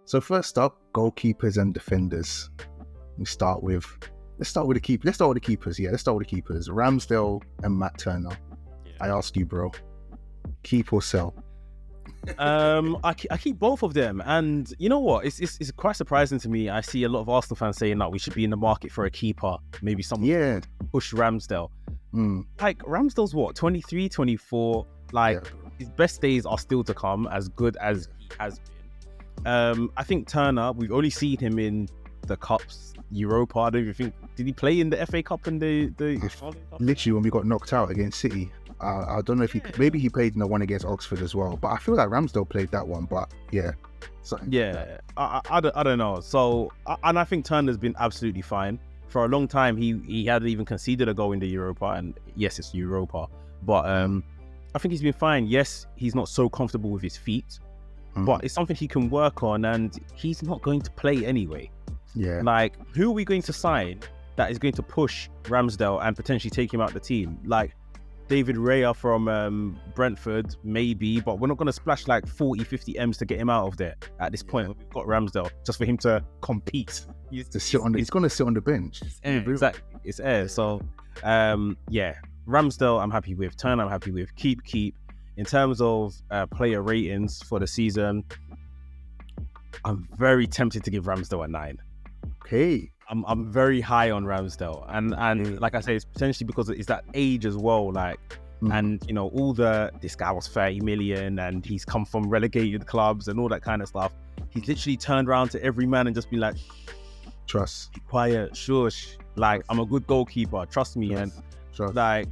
So first up, goalkeepers and defenders. Let's start with the keeper. Let's start with the keepers. Yeah, let's start with the keepers. Ramsdale and Matt Turner. Yeah. I ask you, bro, keep or sell? I keep both of them, and you know what? It's quite surprising to me. I see a lot of Arsenal fans saying that we should be in the market for a keeper. Maybe someone push Ramsdale. Like Ramsdale's what, 23, 24. Like his best days are still to come, as good as he has been. I think Turner, we've only seen him in the cups, Europa. I don't even think, did he play in the FA Cup and the literally when we got knocked out against City. I don't know if maybe he played in the one against Oxford as well, but I feel like Ramsdale played that one. But I don't know. So and I think Turner's been absolutely fine for a long time. He hadn't even conceded a goal in the Europa, and yes, it's Europa, but I think he's been fine. Yes, he's not so comfortable with his feet, but it's something he can work on, and he's not going to play anyway. Yeah, like who are we going to sign that is going to push Ramsdale and potentially take him out the team? Like David Raya from Brentford, maybe, but we're not going to splash like 40, 50 M's to get him out of there at this point. We've got Ramsdale just for him to compete. He's going to sit on the bench. Exactly. It's air. So, Ramsdale, I'm happy with. Turner, I'm happy with. Keep. In terms of player ratings for the season, I'm very tempted to give Ramsdale a 9. Okay. I'm very high on Ramsdale, and like I say, it's potentially because it's that age as well. Like, and you know, this guy was 30 million, and he's come from relegated clubs and all that kind of stuff. He's literally turned around to every man and just been like, trust, be quiet, shush. Like, I'm a good goalkeeper, trust me. And like,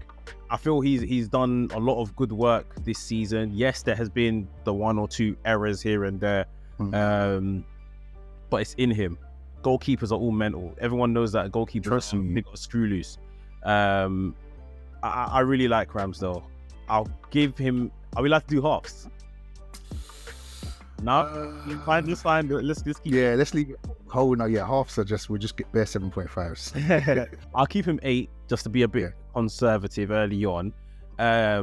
I feel he's done a lot of good work this season. Yes, there has been the one or two errors here and there, but it's in him. Goalkeepers are all mental. Everyone knows that goalkeepers they got a screw loose. I really like Ramsdale. I'll give him. Are we allowed to do halves? No, fine. Let's keep. Yeah, let's leave it whole. No, yeah, halves are we'll just get bare 7.5s. I'll keep him 8 just to be a bit conservative early on. I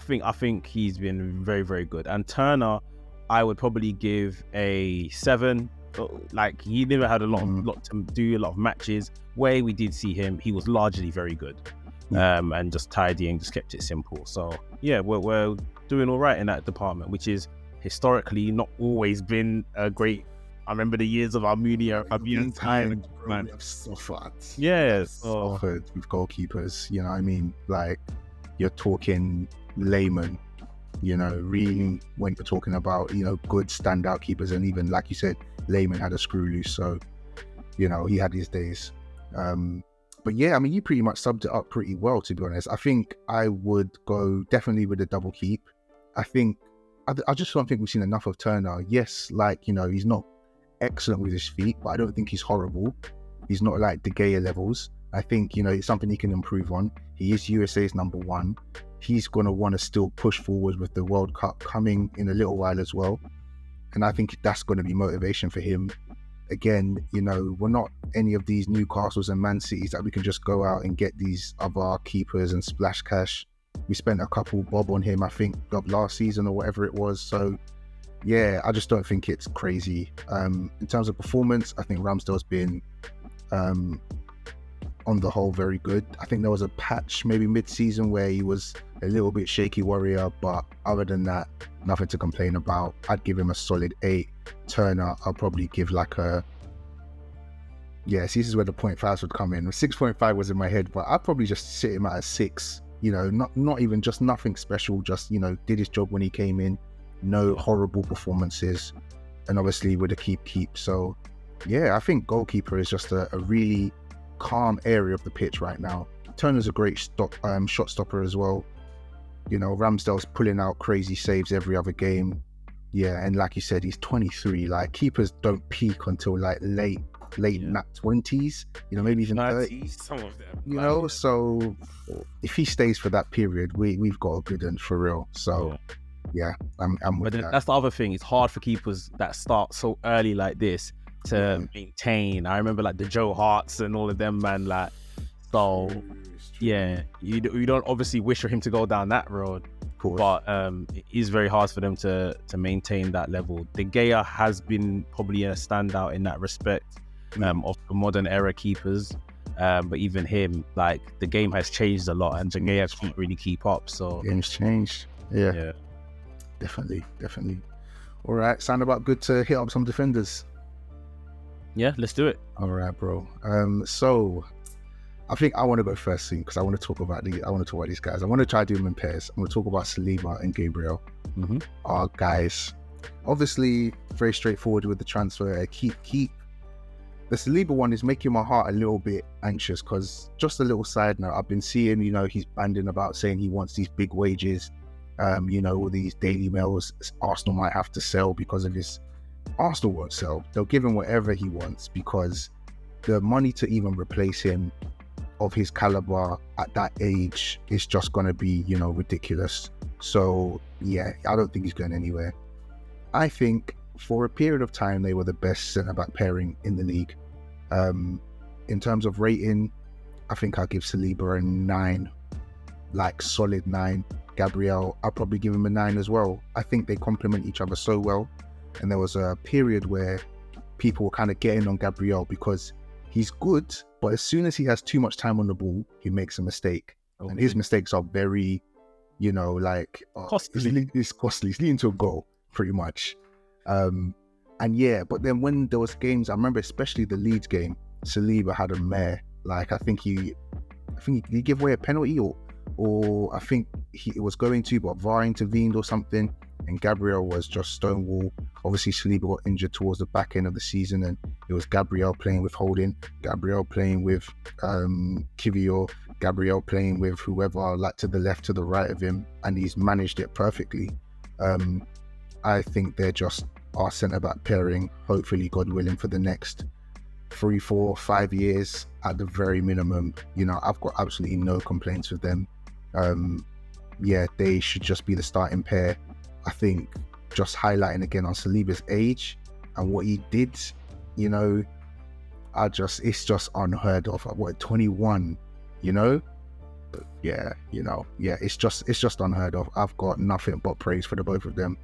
think he's been very, very good. And Turner, I would probably give a 7. Like, he never had a lot to do, a lot of matches where we did see him. He was largely very good, and just tidying, just kept it simple. So yeah, we're doing all right in that department, which is historically not always been a great. I remember the years of Almunia, Fabian time, man. Suffered. Yes, suffered with goalkeepers. You know what I mean? Like, you're talking layman. You know, really, when you're talking about, you know, good standout keepers, and even like you said, Layman had a screw loose, so you know he had his days. But yeah, I mean, you pretty much subbed it up pretty well, to be honest. I think I would go definitely with the double keep. I just don't think we've seen enough of Turner. Yes, like, you know, he's not excellent with his feet, but I don't think he's horrible. He's not like De Gea levels. I think, you know, it's something he can improve on. He is USA's number 1. He's going to want to still push forward with the World Cup coming in a little while as well. And I think that's going to be motivation for him. Again, you know, we're not any of these Newcastles and Man Cities that we can just go out and get these other keepers and splash cash. We spent a couple bob on him, I think, of last season or whatever it was. So yeah, I just don't think it's crazy. In terms of performance, I think Ramsdale's been on the whole very good. I think there was a patch maybe mid-season where he was a little bit shaky warrior, but other than that, nothing to complain about. I'd give him a solid 8. Turner, I'll probably give like a, this is where the 0.5s would come in. 6.5 was in my head, but I'd probably just sit him at a 6. You know, not even, just nothing special, just, you know, did his job when he came in. No horrible performances, and obviously with a keep. So yeah, I think goalkeeper is just a really calm area of the pitch right now. Turner's a great shot stopper as well. You know, Ramsdale's pulling out crazy saves every other game. Yeah, and like you said, he's 23. Like, keepers don't peak until like late 20s. You know, maybe even 30s. Some of them. You know, so if he stays for that period, we've got a good one for real. So yeah, I'm with that. That's the other thing. It's hard for keepers that start so early like this to maintain. I remember like the Joe Harts and all of them, man. Like, so yeah, you don't obviously wish for him to go down that road. But it is very hard for them to maintain that level. De Gea has been probably a standout in that respect of the modern era keepers. But even him, like, the game has changed a lot, and De Gea can't really keep up. So game's changed. Yeah. Definitely. All right, sound about good to hit up some defenders. Yeah, let's do it. All right, bro. So I think I want to go first soon because I want to talk about these guys. I want to try to do them in pairs. I'm going to talk about Saliba and Gabriel. Our guys, obviously very straightforward with the transfer. Keep. The Saliba one is making my heart a little bit anxious because, just a little side note, I've been seeing, he's banding about saying he wants these big wages. All these Daily Mails Arsenal might have to sell because of his. Arsenal won't sell. They'll give him whatever he wants because the money to even replace him of his caliber at that age is just going to be, ridiculous. So, yeah, I don't think he's going anywhere. I think for a period of time, they were the best centre-back pairing in the league. In terms of rating, I think I'll give Saliba a 9, like solid 9. Gabriel, I'll probably give him a 9 as well. I think they complement each other so well. And there was a period where people were kind of getting on Gabriel because he's good, but as soon as he has too much time on the ball, he makes a mistake. Okay. And his mistakes are very, costly. It's costly. It's leading to a goal, pretty much. But then when there was games, I remember especially the Leeds game, Saliba had a mare. Like, I think he gave away a penalty or I think it was going to, but VAR intervened or something. And Gabriel was just stonewall. Obviously, Saliba got injured towards the back end of the season, and it was Gabriel playing with Holding, Gabriel playing with Kivior, Gabriel playing with whoever, like to the left, to the right of him, and he's managed it perfectly. I think they're just our centre-back pairing, hopefully, God willing, for the next 3, 4, 5 years at the very minimum. I've got absolutely no complaints with them. They should just be the starting pair. I think just highlighting again on Saliba's age and what he did, it's just unheard of. What, 21, it's just unheard of. I've got nothing but praise for the both of them.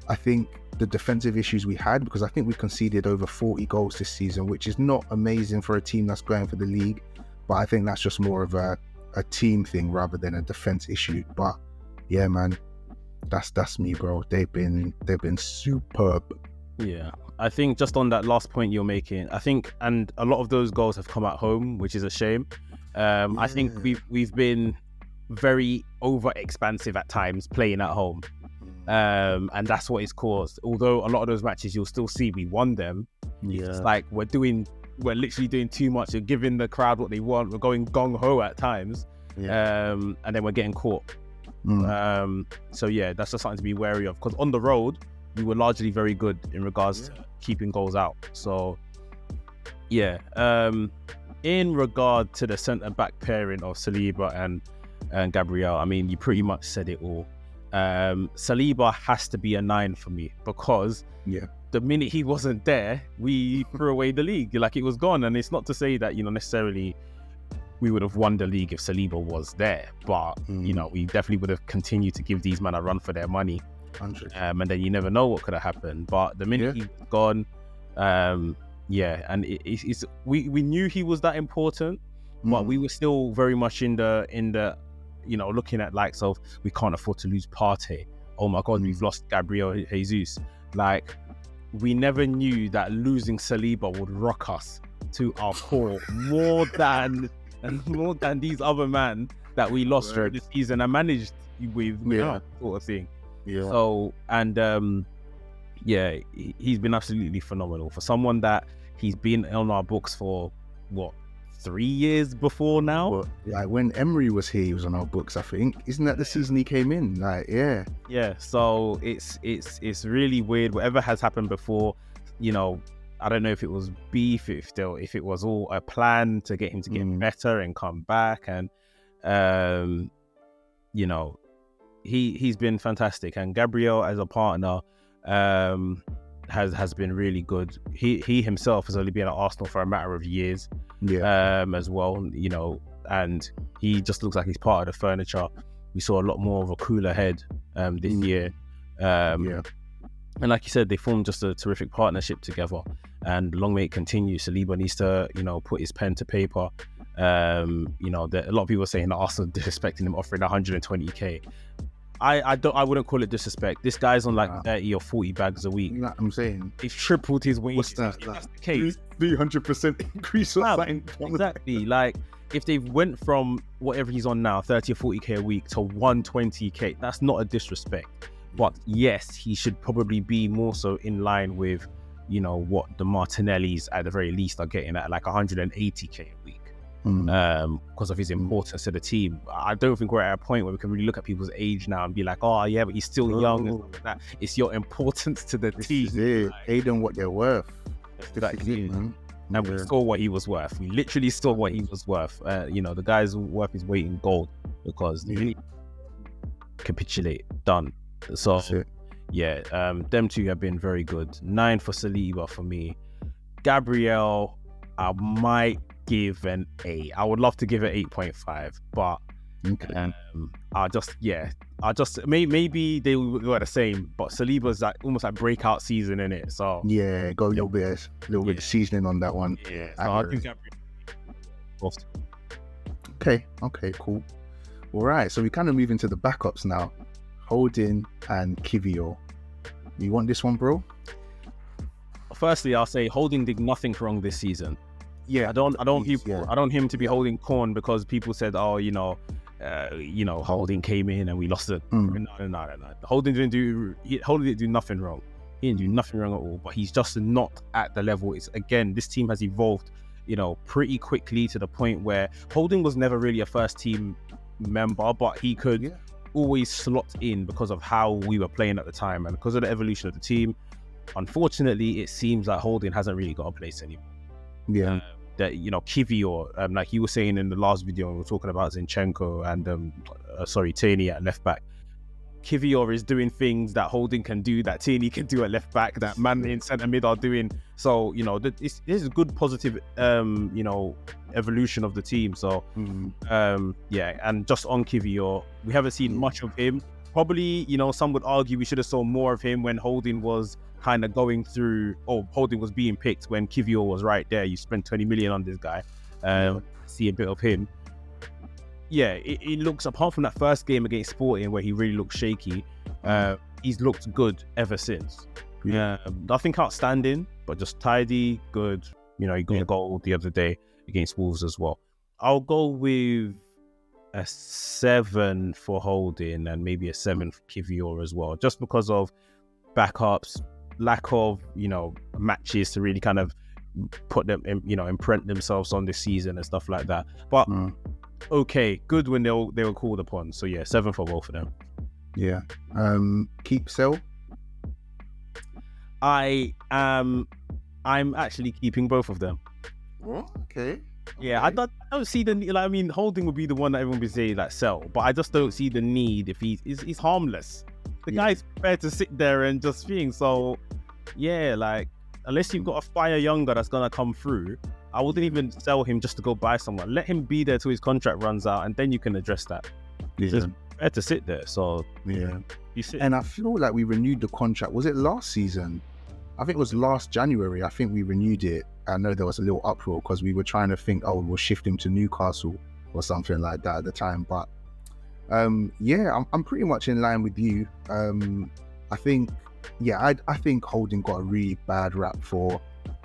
I think the defensive issues we had, because I think we conceded over 40 goals this season, which is not amazing for a team that's going for the league, but I think that's just more of a team thing rather than a defense issue. But yeah, man, that's me, bro. They've been superb. Yeah, I think just on that last point you're making, and a lot of those goals have come at home, which is a shame. I think we've been very over expansive at times playing at home, and that's what it's caused. Although a lot of those matches you'll still see we won them. It's like we're literally doing too much. We're giving the crowd what they want. We're going gung ho at times, and then we're getting caught. So yeah, that's just something to be wary of, because on the road we were largely very good in regards to keeping goals out. So yeah, in regard to the centre-back pairing of Saliba and Gabriel, I mean, you pretty much said it all. Saliba has to be a 9 for me, because the minute he wasn't there, we threw away the league. Like, it was gone. And it's not to say that, necessarily we would have won the league if Saliba was there, but we definitely would have continued to give these men a run for their money. 100. And then you never know what could have happened. But the minute he's gone, and we knew he was that important, but we were still very much in the looking at likes of, we can't afford to lose Partey. Oh my God, we've lost Gabriel Jesus. Like, we never knew that losing Saliba would rock us to our core more than these other men that we lost through the season and managed with sort of thing. So, and he's been absolutely phenomenal for someone that he's been on our books for 3 years before now. Well, like when Emery was here, he was on our books, I think. Isn't that the season he came in? Like, so it's really weird. Whatever has happened before, I don't know if it was beef, if it was all a plan to get him to get better and come back, and he's been fantastic. And Gabriel as a partner has been really good. He himself has only been at Arsenal for a matter of years, as well, and he just looks like he's part of the furniture. we saw a lot more of a cooler head this year. And like you said, they formed just a terrific partnership together. And long may it continue. Saliba needs to, put his pen to paper. A lot of people are saying that Arsenal disrespecting him, offering 120k. I wouldn't call it disrespect. This guy's on like 30 or 40 bags a week. You know what I'm saying? They've tripled his wages. What's that? If that's the case, 300% increase or something. Exactly. Like, if they went from whatever he's on now, 30 or 40k a week, to 120k, that's not a disrespect. But yes, he should probably be more so in line with, what the Martinellis at the very least are getting at, like 180k a week. Because of his importance to the team. I don't think we're at a point where we can really look at people's age now and be like, oh yeah, but he's still young and stuff like that. It's your importance to the team. Pay them what they're worth. Exactly. And we saw what he was worth. We literally saw what he was worth. The guy's worth his weight in gold, because they didn't capitulate. Done. So them two have been very good. 9 for Saliba for me. Gabriel, I might give an 8. I would love to give it 8.5, but maybe they were the same, but Saliba's like almost like breakout season in it. So go a little bit of seasoning on that one. So I think Okay, cool. All right, so we kind of move into the backups now. Holding and Kivior. You want this one, bro? Firstly, I'll say Holding did nothing wrong this season. I don't want him to be holding corn because people said, Holding came in and we lost it. No. Holding didn't do nothing wrong. He didn't do nothing wrong at all, but he's just not at the level. It's, again, this team has evolved, pretty quickly to the point where Holding was never really a first team member, but he could always slot in because of how we were playing at the time and because of the evolution of the team. Unfortunately, it seems like Holding hasn't really got a place anymore. Kivior, like you were saying in the last video, we were talking about Zinchenko and Tierney at left back. Kivior is doing things that Holding can do, that Tierney can do at left back, that man in centre mid are doing. So this is a good positive evolution of the team. So and just on Kivior, we haven't seen much of him. Probably, some would argue we should have saw more of him when Holding was kind of going through, Holding was being picked when Kivior was right there. You spent 20 million on this guy. See a bit of him. It looks, apart from that first game against Sporting where he really looked shaky, he's looked good ever since. Nothing outstanding, but just tidy, good. He got a goal the other day against Wolves as well. I'll go with a 7 for Holding and maybe a 7 for Kivior as well, just because of backups, lack of matches to really kind of put them in, imprint themselves on this season and stuff like that. But good when they were called upon. So 7 for both of them. Keep sell. I'm actually keeping both of them. Okay. I don't see the need. Holding would be the one that everyone would say like sell, but I just don't see the need if he's harmless. The guy's prepared to sit there and just think. So unless you've got a fire younger that's gonna come through, I wouldn't even sell him just to go buy someone. Let him be there till his contract runs out, and then you can address that. Just prepared to sit there. So you sit. And I feel like we renewed the contract. Was it last season? I think it was last January. I think we renewed it. I know there was a little uproar because we were trying to think, we'll shift him to Newcastle or something like that at the time. But I'm pretty much in line with you. I think Holding got a really bad rap for,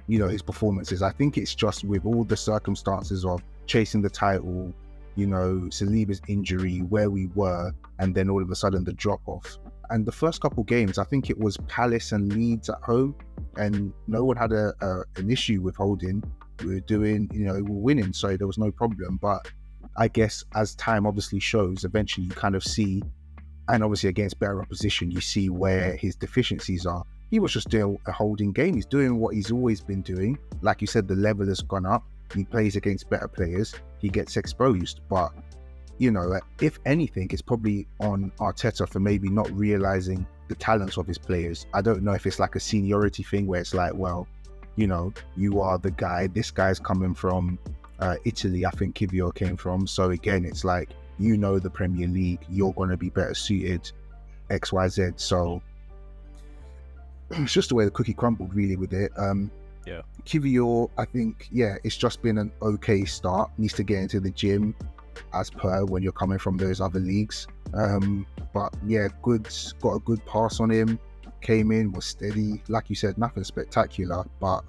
his performances. I think it's just with all the circumstances of chasing the title, Saliba's injury, where we were, and then all of a sudden the drop off. And the first couple games, I think it was Palace and Leeds at home, and no one had an issue with Holding. We were doing, we were winning, so there was no problem. But I guess as time obviously shows, eventually you kind of see, and obviously against better opposition, you see where his deficiencies are. He was just doing a Holding game. He's doing what he's always been doing. Like you said, the level has gone up. He plays against better players. He gets exposed. But, if anything, it's probably on Arteta for maybe not realizing the talents of his players. I don't know if it's like a seniority thing where it's like, well, you are the guy. This guy's coming from Italy. I think Kivior came from. So again, it's like, you know the Premier League, you're going to be better suited X, Y, Z. So it's just the way the cookie crumbled really with it. Kiwior, I think, it's just been an okay start. Needs to get into the gym as per when you're coming from those other leagues. But yeah, got a good pass on him. Came in, was steady. Like you said, nothing spectacular, but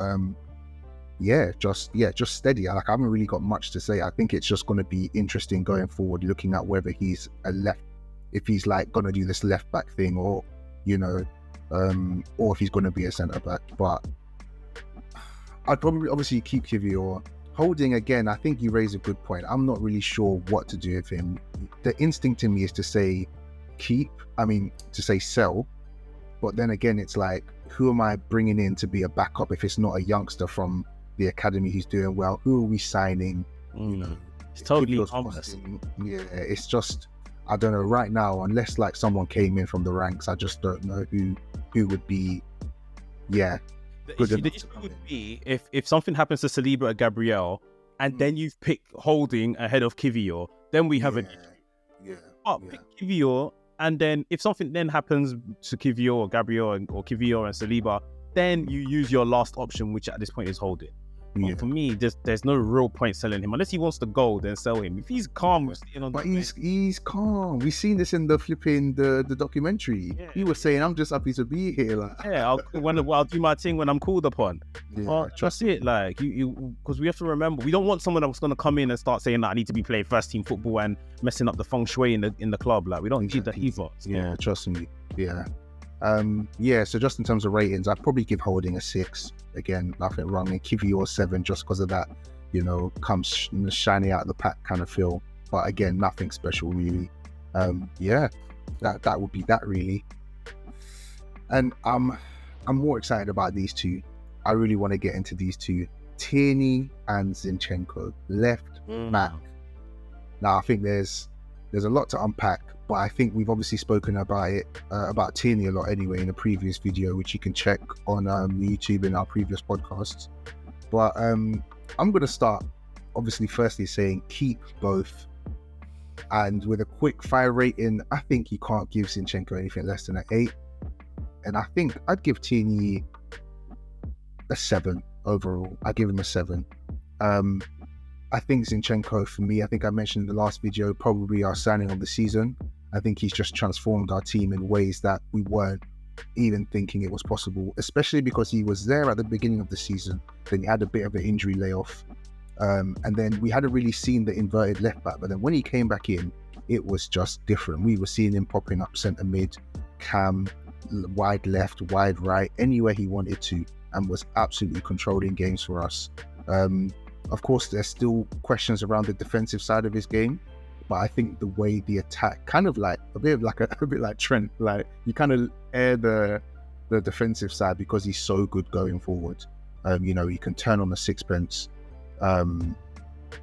just steady. Like, I haven't really got much to say. I think it's just going to be interesting going forward, looking at whether he's if he's like going to do this left back thing, or or if he's going to be a centre back. But I'd probably obviously keep Kiwior. Holding, again, I think you raise a good point. I'm not really sure what to do with him. The instinct in me is to say to say sell, but then again, it's like, who am I bringing in to be a backup if it's not a youngster from the academy who's doing well? Who are we signing? It's totally harmless. Yeah, it's just, I don't know right now, unless like someone came in from the ranks. I just don't know who would be The issue would be if something happens to Saliba or Gabriel, and then you've picked Holding ahead of Kiwior, then we have an issue. Pick Kiwior, and then if something then happens to Kiwior or Gabriel or Kiwior and Saliba, then you use your last option, which at this point is Holding. But for me, there's no real point selling him unless he wants to go. Then sell him. If he's calm, he's calm. We've seen this in the flipping the documentary. Yeah. He was saying, "I'm just happy to be here." Like, I'll do my thing when I'm called upon. That's it. Like you, because we have to remember, we don't want someone that's going to come in and start saying that I need to be playing first team football and messing up the feng shui in the club. Like, we don't need that either. Yeah, trust me. Yeah. So just in terms of ratings, I'd probably give Holding a 6. Again, nothing wrong. And Kiwior 7, just because of that, comes shiny out of the pack kind of feel. But again, nothing special really. That would be that really. And I'm more excited about these two. I really want to get into these two, Tierney and Zinchenko, left back. Now I think there's a lot to unpack, but I think we've obviously spoken about it, about Tierney a lot anyway in a previous video, which you can check on YouTube in our previous podcasts. But I'm going to start, obviously, firstly saying keep both. And with a quick fire rating, I think you can't give Zinchenko anything less than an 8. And I think I'd give Tierney a 7 overall. I give him a 7. I think Zinchenko, for me, I think I mentioned in the last video, probably our signing of the season. I think he's just transformed our team in ways that we weren't even thinking it was possible, especially because he was there at the beginning of the season. Then he had a bit of an injury layoff. And then we hadn't really seen the inverted left back. But then when he came back in, it was just different. We were seeing him popping up centre mid, cam, wide left, wide right, anywhere he wanted to, and was absolutely controlling games for us. Of course, there's still questions around the defensive side of his game, but I think the way the attack, kind of like a bit like Trent, like you kind of air the defensive side because he's so good going forward. He can turn on the sixpence.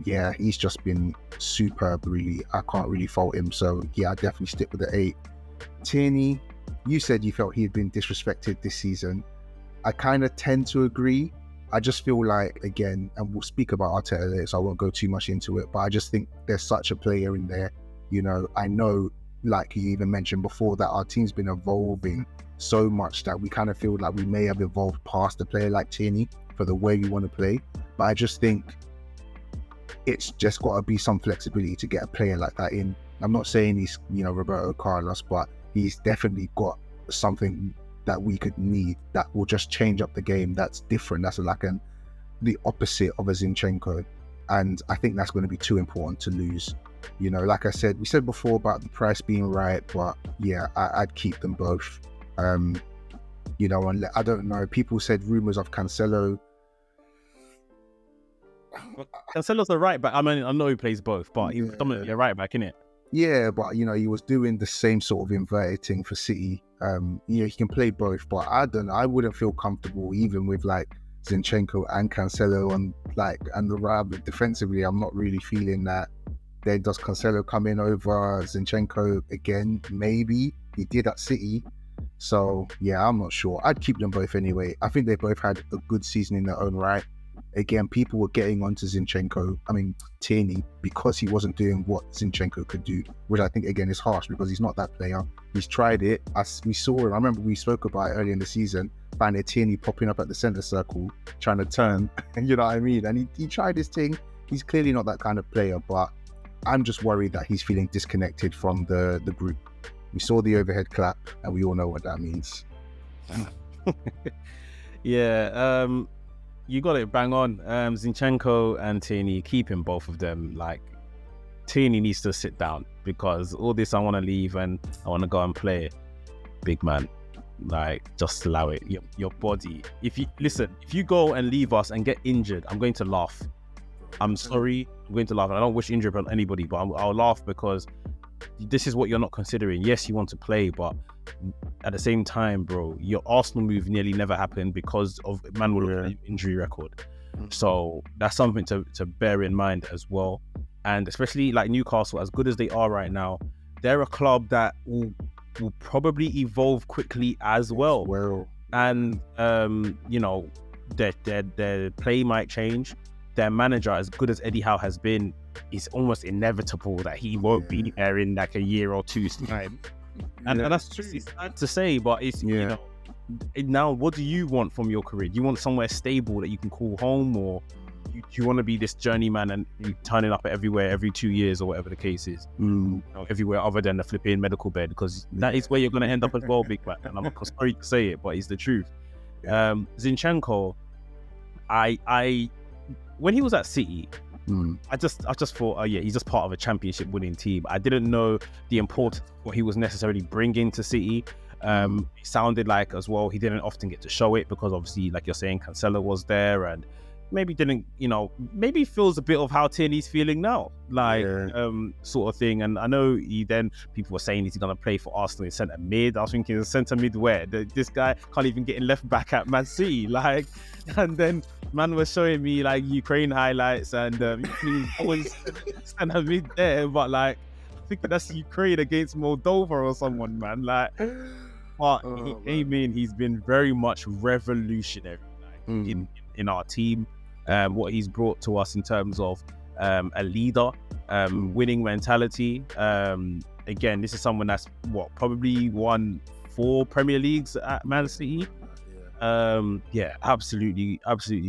He's just been superb, really. I can't really fault him. So I definitely stick with the 8. Tierney, you said you felt he had been disrespected this season. I kind of tend to agree. I just feel like, again, and we'll speak about Arteta later, so I won't go too much into it, but I just think there's such a player in there. I know, like you even mentioned before, that our team's been evolving so much that we kind of feel like we may have evolved past a player like Tierney for the way we want to play. But I just think it's just got to be some flexibility to get a player like that in. I'm not saying he's, Roberto Carlos, but he's definitely got something that we could need that will just change up the game. That's different. That's the opposite of a Zinchenko. And I think that's going to be too important to lose. Like I said, we said before about the price being right, but I'd keep them both. And I don't know, people said rumours of Cancelo. Cancelo's a right back. I mean, I know he plays both, but he's predominantly a right back, isn't it? Yeah, but he was doing the same sort of inverted thing for City. He can play both, but I don't know. I wouldn't feel comfortable even with like Zinchenko and Cancelo and the right defensively. I'm not really feeling that. Then does Cancelo come in over Zinchenko again? Maybe he did at City. So I'm not sure. I'd keep them both anyway. I think they both had a good season in their own right. again, people were getting onto Tierney, because he wasn't doing what Zinchenko could do, which I think, again, is harsh because he's not that player. He's tried it. We saw him. I remember we spoke about it earlier in the season, finding Tierney popping up at the centre circle, trying to turn, you know what I mean? And he tried his thing. He's clearly not that kind of player, but I'm just worried that he's feeling disconnected from the group. We saw the overhead clap, and we all know what that means. Yeah, you got it bang on. Zinchenko and Tierney, keeping both of them. Like, Tierney needs to sit down because all this, I want to leave and I want to go and play. Big man, like, just allow it. Your body. If you go and leave us and get injured, I'm going to laugh. I'm sorry, I'm going to laugh. I don't wish injury upon anybody, but I'll laugh because this is what you're not considering. Yes, you want to play, but at the same time, bro, your Arsenal move nearly never happened because of Manuel injury record. So that's something to bear in mind as well. And especially like Newcastle, as good as they are right now, they're a club that will probably evolve quickly as well. And you know, their play might change. Their manager, as good as Eddie Howe has been, it's almost inevitable that he won't be there in like a year or two's time. And that's true. It's sad to say, but it's you know, now what do you want from your career? Do you want somewhere stable that you can call home, or do you want to be this journeyman and turning up everywhere every 2 years or whatever the case is? You know, everywhere other than the flipping medical bed, because that is where you're going to end up as well, big man. And I'm sorry to say it, but it's the truth. Zinchenko, I when he was at City, I just thought, he's just part of a championship winning team. I didn't know the importance of what he was necessarily bringing to City. It sounded like as well he didn't often get to show it because obviously, like you're saying, Cancelo was there and maybe didn't, you know, maybe feels a bit of how Tierney's feeling now, like sort of thing. And I know people were saying he's going to play for Arsenal in centre mid. I was thinking centre mid where? This guy can't even get in left back at Man City, like. And then man was showing me like Ukraine highlights and always centre mid there, but like I think that's Ukraine against Moldova or someone, man. Like, but he came in. He's been very much revolutionary in our team. What he's brought to us in terms of a leader, winning mentality. Again, this is someone that's probably won 4 Premier Leagues at Man City. Absolutely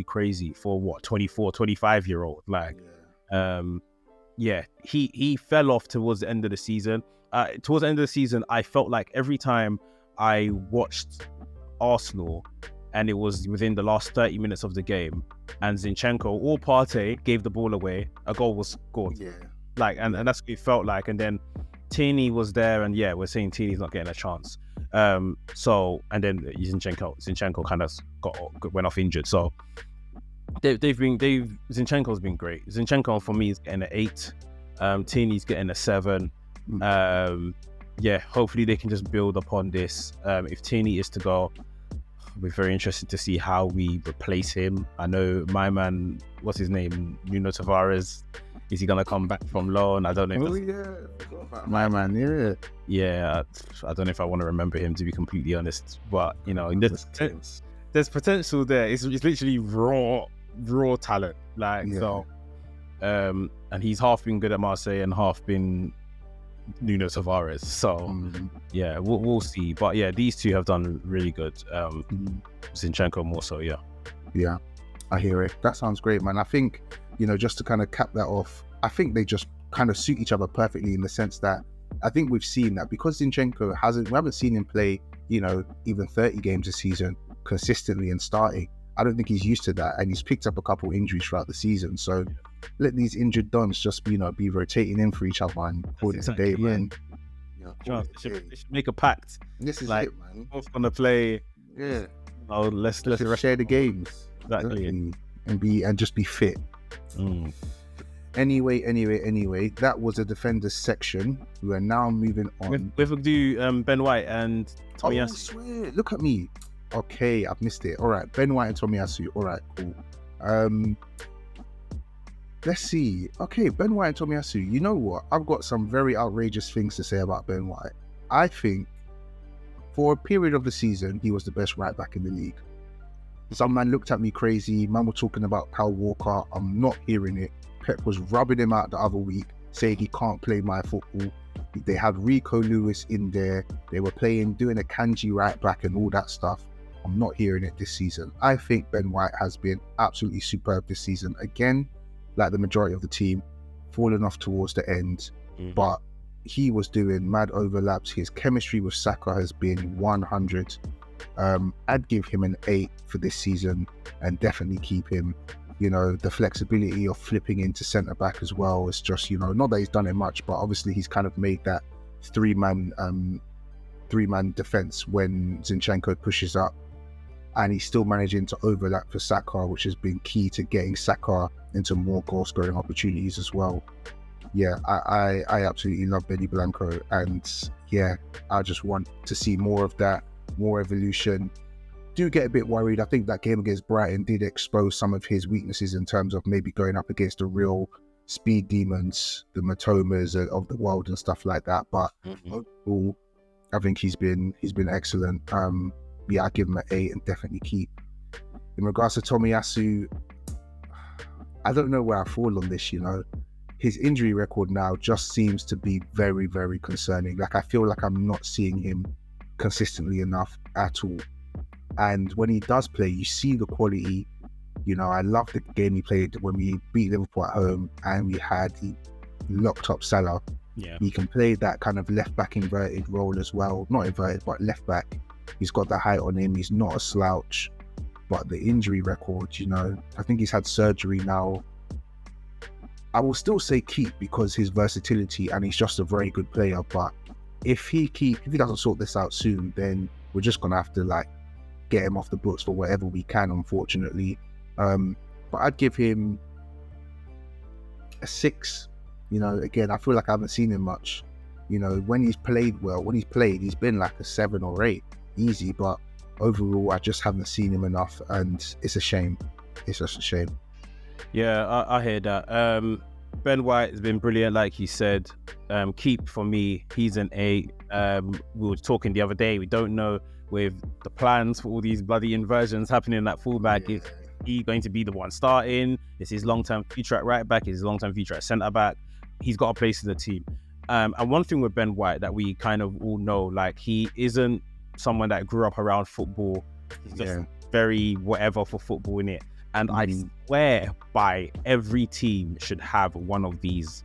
crazy for 24, 25-year-old. Like, he fell off towards the end of the season. Towards the end of the season, I felt like every time I watched Arsenal, and it was within the last 30 minutes of the game, and Zinchenko or Partey gave the ball away, a goal was scored. And that's what it felt like. And then Tierney was there, and we're saying Tierney's not getting a chance. And then Zinchenko kind of went off injured. So Zinchenko's been great. Zinchenko for me is getting an 8. Tierney's getting a 7. Hopefully they can just build upon this. If Tierney is to go, we're very interested to see how we replace him. I know my man, what's his name, Nuno Tavares, is he gonna come back from loan? I don't know. My man, I don't know if I want to remember him, to be completely honest. But you know, there's potential there. It's literally raw talent. And he's half been good at Marseille and half been Nuno Tavares. So we'll see. But these two have done really good. Zinchenko more so. Yeah, I hear it. That sounds great, man. I think, you know, just to kind of cap that off, I think they just kind of suit each other perfectly, in the sense that I think we've seen that because Zinchenko we haven't seen him play, you know, even 30 games a season consistently and starting. I don't think he's used to that, and he's picked up a couple injuries throughout the season. So let these injured dons just, you know, be rotating in for each other and call it a day, man. They should make a pact. This is like, it, man. Both gonna play. Let's share the games. Exactly. And just be fit. Anyway, that was a defenders section. We are now moving on. We'll do Ben White and Tomiyasu. I swear, look at me. Okay, I've missed it. All right, Ben White and Tomiyasu. All right, cool. Let's see. Okay, Ben White and Tomiyasu. You know what? I've got some very outrageous things to say about Ben White. I think for a period of the season, he was the best right back in the league. Some man looked at me crazy. Man were talking about Kyle Walker. I'm not hearing it. Pep was rubbing him out the other week, saying he can't play my football. They had Rico Lewis in there. They were doing a Kanji right back and all that stuff. I'm not hearing it this season. I think Ben White has been absolutely superb this season. Again, like the majority of the team, fallen off towards the end, but he was doing mad overlaps. His chemistry with Saka has been 100. I'd give him an 8 for this season and definitely keep him. You know, the flexibility of flipping into centre back as well is just, you know, not that he's done it much, but obviously he's kind of made that three-man defence when Zinchenko pushes up, and he's still managing to overlap for Saka, which has been key to getting Saka into more goal-scoring opportunities as well. Yeah, I absolutely love Benny Blanco, and yeah, I just want to see more of that, more evolution. Do get a bit worried. I think that game against Brighton did expose some of his weaknesses in terms of maybe going up against the real speed demons, the Matomas of the world and stuff like that. But overall, I think he's been excellent. Yeah, I give him an 8 and definitely keep. In regards to Tomiyasu, I don't know where I fall on this, you know. His injury record now just seems to be very, very concerning. Like, I feel like I'm not seeing him consistently enough at all. And when he does play, you see the quality. You know, I love the game he played when we beat Liverpool at home and he locked up Salah. Yeah. He can play that kind of left back inverted role as well. Not inverted, but left back. He's got the height on him. He's not a slouch. But the injury record, you know, I think he's had surgery now. I will still say keep because his versatility, and he's just a very good player. But if he doesn't sort this out soon, then we're just gonna have to like get him off the books for whatever we can, unfortunately. But I'd give him a 6. You know, again, I feel like I haven't seen him much. You know, when he's played, he's been like a 7 or 8, easy. But overall, I just haven't seen him enough, and it's a shame. It's just a shame. Yeah, I hear that. Ben White has been brilliant, like you said. Keep for me, he's an 8. We were talking the other day, we don't know with the plans for all these bloody inversions happening at fullback. Is he going to be the one starting? Is his long-term future at right back? Is his long-term future at centre back? He's got a place in the team. And one thing with Ben White that we kind of all know, like, he isn't someone that grew up around football. He's just very whatever for football, in it. And I swear by every team should have one of these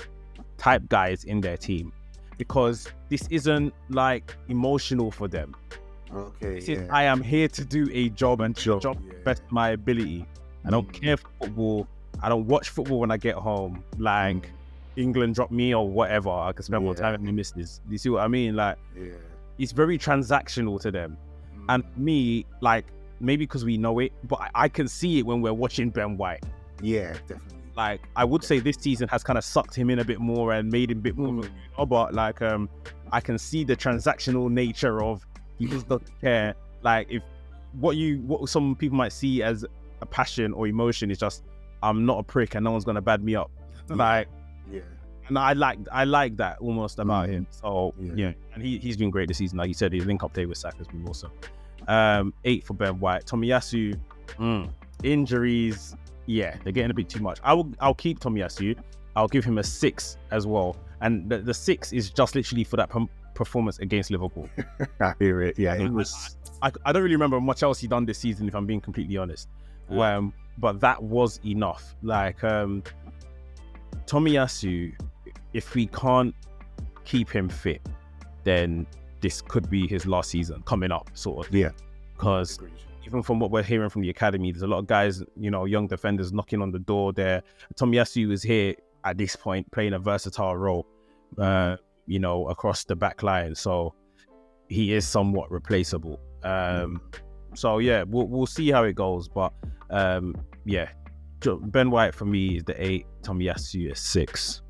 type guys in their team, because this isn't like emotional for them. Okay. This is, I am here to do a job and job best of my ability. I don't care for football. I don't watch football when I get home. Like England drop me or whatever, I can spend more time with my missus. Do you see what I mean? Like, it's very transactional to them. And me, like, maybe because we know it, but I can see it when we're watching Ben White. Yeah, definitely. Like, I would say this season has kind of sucked him in a bit more and made him a bit more, but like, I can see the transactional nature of he just doesn't care. Like, if what some people might see as a passion or emotion is just, I'm not a prick and no one's gonna bad me up. Like, and I like that almost about him. So yeah, and he's been great this season. Like you said, his link up there with Saka has been awesome. 8 for Ben White. Tomiyasu, injuries, they're getting a bit too much. I'll keep Tomiyasu. I'll give him a 6 as well. And the 6 is just literally for that performance against Liverpool. I hear it. Yeah, it was. I don't really remember much else he done this season, if I'm being completely honest. But that was enough. Like, Tomiyasu, if we can't keep him fit, then this could be his last season coming up, sort of. Yeah. Because even from what we're hearing from the academy, there's a lot of guys, you know, young defenders knocking on the door there. Tomiyasu is here at this point playing a versatile role, you know, across the back line. So he is somewhat replaceable. So yeah, we'll see how it goes. But yeah, Ben White for me is the 8, Tomiyasu is 6.